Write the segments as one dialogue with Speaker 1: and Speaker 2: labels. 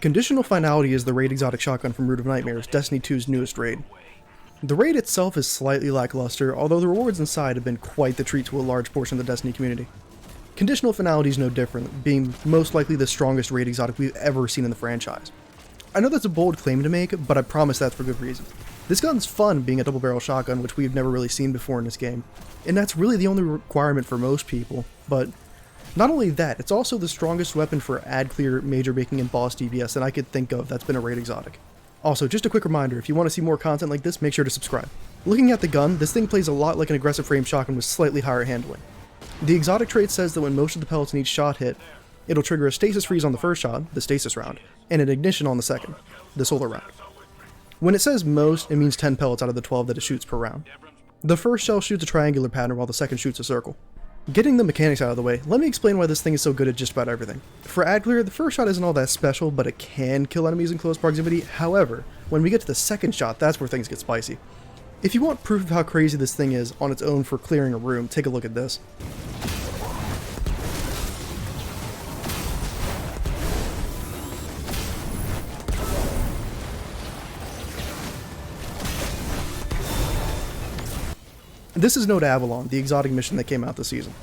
Speaker 1: Conditional Finality is the raid exotic shotgun from Root of Nightmares, Destiny 2's newest raid. The raid itself is slightly lackluster, although the rewards inside have been quite the treat to a large portion of the Destiny community. Conditional Finality is no different, being most likely the strongest raid exotic we've ever seen in the franchise. I know that's a bold claim to make, but I promise that's for good reason. This gun's fun being a double barrel shotgun, which we've never really seen before in this game, and that's really the only requirement for most people, but not only that, it's also the strongest weapon for ad clear, major baking, and boss DPS that I could think of that's been a raid exotic. Also, just a quick reminder, if you want to see more content like this, make sure to subscribe. Looking at the gun, this thing plays a lot like an aggressive frame shotgun with slightly higher handling. The exotic trait says that when most of the pellets in each shot hit, it'll trigger a stasis freeze on the first shot, the stasis round, and an ignition on the second, the solar round. When it says most, it means 10 pellets out of the 12 that it shoots per round. The first shell shoots a triangular pattern while the second shoots a circle. Getting the mechanics out of the way, let me explain why this thing is so good at just about everything. For ad clear, the first shot isn't all that special, but it can kill enemies in close proximity. However, when we get to the second shot, that's where things get spicy. If you want proof of how crazy this thing is on its own for clearing a room, take a look at this. This is Node Avalon, the exotic mission that came out this season.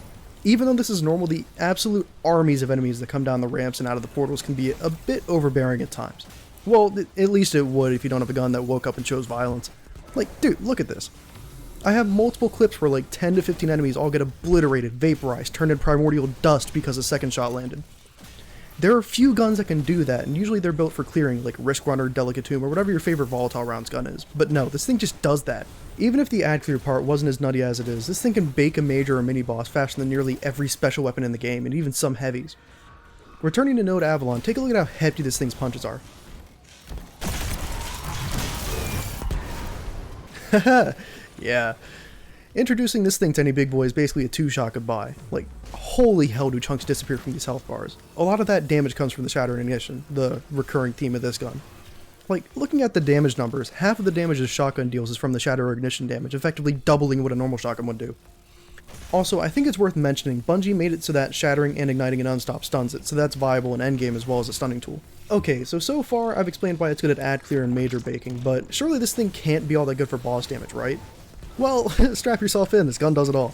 Speaker 1: Even though this is normal, the absolute armies of enemies that come down the ramps and out of the portals can be a bit overbearing at times. Well, at least it would if you don't have a gun that woke up and chose violence. Like, dude, look at this. I have multiple clips where like 10 to 15 enemies all get obliterated, vaporized, turned into primordial dust because a second shot landed. There are few guns that can do that, and usually they're built for clearing, like Risk Runner, Delicate Tomb, or whatever your favorite volatile rounds gun is. But no, this thing just does that. Even if the ad clear part wasn't as nutty as it is, this thing can bake a major or mini boss faster than nearly every special weapon in the game, and even some heavies. Returning to Node Avalon, take a look at how hefty this thing's punches are. Haha, yeah. Introducing this thing to any big boy is basically a two-shot goodbye. Like, holy hell do chunks disappear from these health bars. A lot of that damage comes from the Shatter and Ignition, the recurring theme of this gun. Like, looking at the damage numbers, half of the damage this shotgun deals is from the Shatter or Ignition damage, effectively doubling what a normal shotgun would do. Also, I think it's worth mentioning, Bungie made it so that shattering and igniting an unstop stuns it, so that's viable in endgame as well as a stunning tool. Okay, so far I've explained why it's good at ad clear and major baking, but surely this thing can't be all that good for boss damage, right? Well, strap yourself in, this gun does it all.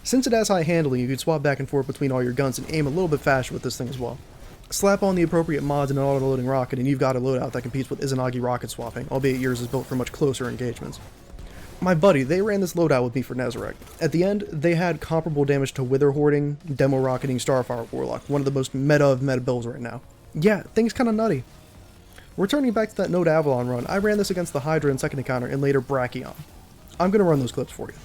Speaker 1: Since it has high handling, you can swap back and forth between all your guns and aim a little bit faster with this thing as well. Slap on the appropriate mods and an auto-loading rocket and you've got a loadout that competes with Izanagi rocket swapping, albeit yours is built for much closer engagements. My buddy, they ran this loadout with me for Nezarec. At the end, they had comparable damage to Wither Hoarding, Demo Rocketing, Starfire Warlock, one of the most meta of meta builds right now. Yeah, things kinda nutty. Returning back to that Node Avalon run, I ran this against the Hydra in second encounter and later Brakion. I'm gonna run those clips for you.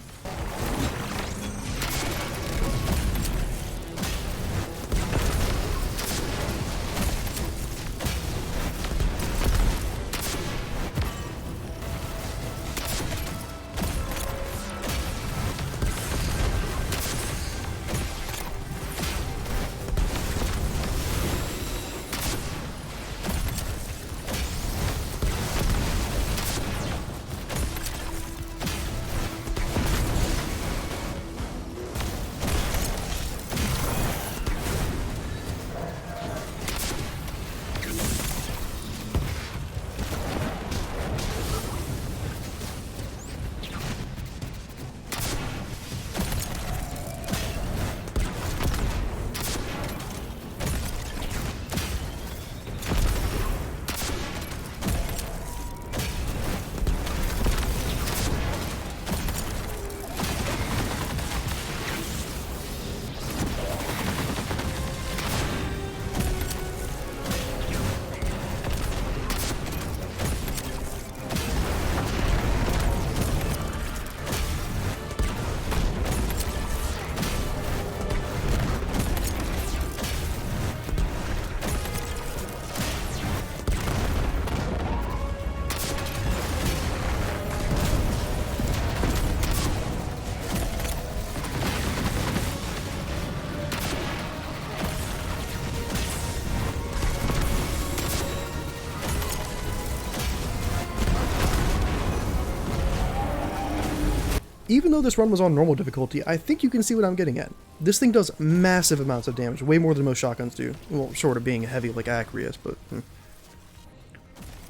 Speaker 1: Even though this run was on normal difficulty, I think you can see what I'm getting at. This thing does massive amounts of damage, way more than most shotguns do. Well, short of being heavy like Acreus, but...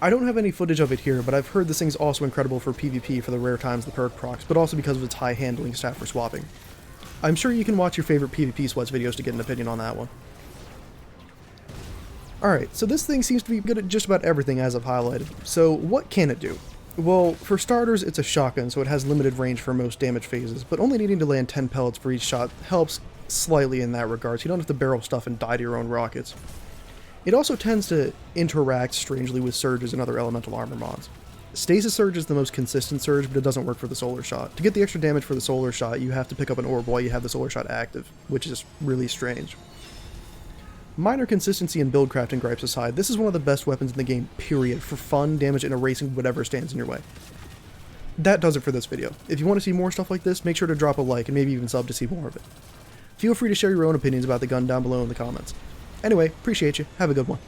Speaker 1: I don't have any footage of it here, but I've heard this thing's also incredible for PvP for the rare times the perk procs, but also because of its high handling stat for swapping. I'm sure you can watch your favorite PvP sweats videos to get an opinion on that one. Alright, so this thing seems to be good at just about everything as I've highlighted. So what can it do? Well, for starters, it's a shotgun, so it has limited range for most damage phases, but only needing to land 10 pellets for each shot helps slightly in that regard, so you don't have to barrel stuff and die to your own rockets. It also tends to interact strangely with surges and other elemental armor mods. Stasis Surge is the most consistent surge, but it doesn't work for the solar shot. To get the extra damage for the solar shot, you have to pick up an orb while you have the solar shot active, which is really strange. Minor consistency and build crafting gripes aside, this is one of the best weapons in the game, period, for fun, damage, and erasing whatever stands in your way. That does it for this video. If you want to see more stuff like this, make sure to drop a like and maybe even sub to see more of it. Feel free to share your own opinions about the gun down below in the comments. Anyway, appreciate you. Have a good one.